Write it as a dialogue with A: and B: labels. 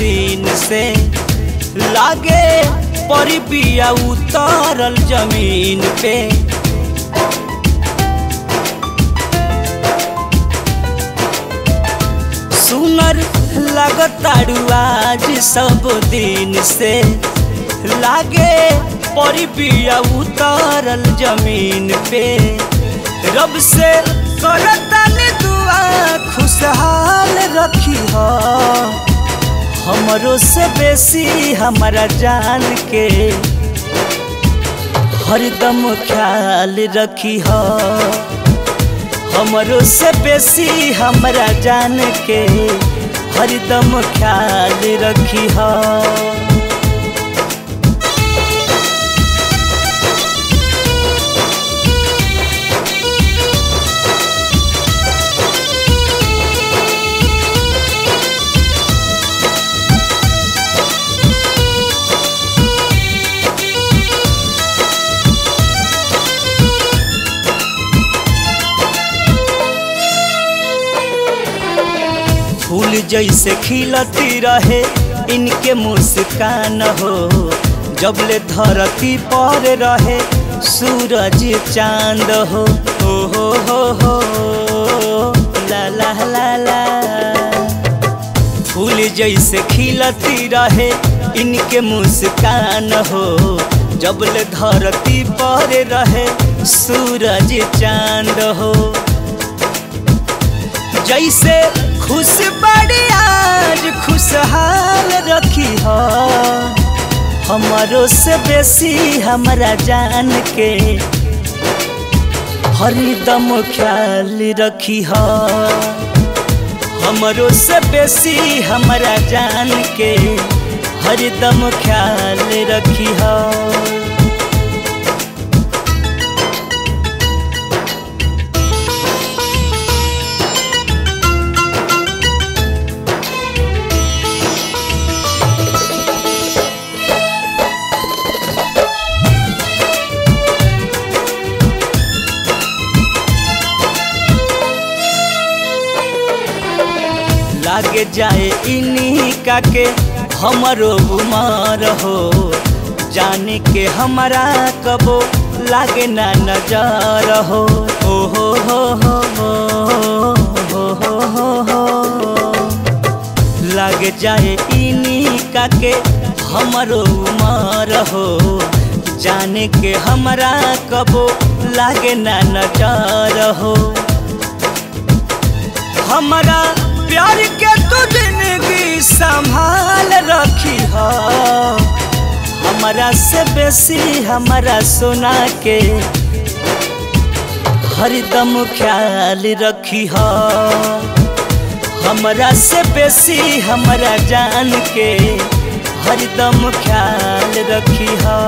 A: दिन से लागे परी बिया उतरल जमीन पे। सुनर लगताड़ू आज सब दिन से लागे परी बिया उतरल जमीन पे। रब से करतनी दुआ खुशहाल रखी हो हमरो से बेसी हमारा जान के हरदम ख्याल रखी हो हमरो से बेसी हमारा जान के हरदम ख्याल रखी हो। फूल जैसे खिलती रहे इनके मुस्कान हो जबले धरती पर रहे सूरज चांद हो। हो ला ला ला ला। फूल जैसे खिलती रहे इनके मुस्कान हो जबले धरती पर रहे सूरज चांद हो। जैसे खुश बड़ी आज खुशहाल रखी हो हमारो से बेसी हमारा जान के हरदम ख्याल रखी हो हमारो से बेसी हमारा जान के हरदम ख्याल रखी हो। लागे जाए इन्हीं का के हमारो उमर हो जाने के हमारा कबो लागे ना नजर हो। हो लागे जाए इन्हीं का के हमारो उमर हो जाने के हमारा कबो लागे ना नजर हो। हमारा प्यार के तू जिंदगी संभाल रखी हो हमारा से बेसी हमारा सोना के हरदम ख्याल रखी हो हमारा से बेसी हमारा जान के हरदम ख्याल रखी हो।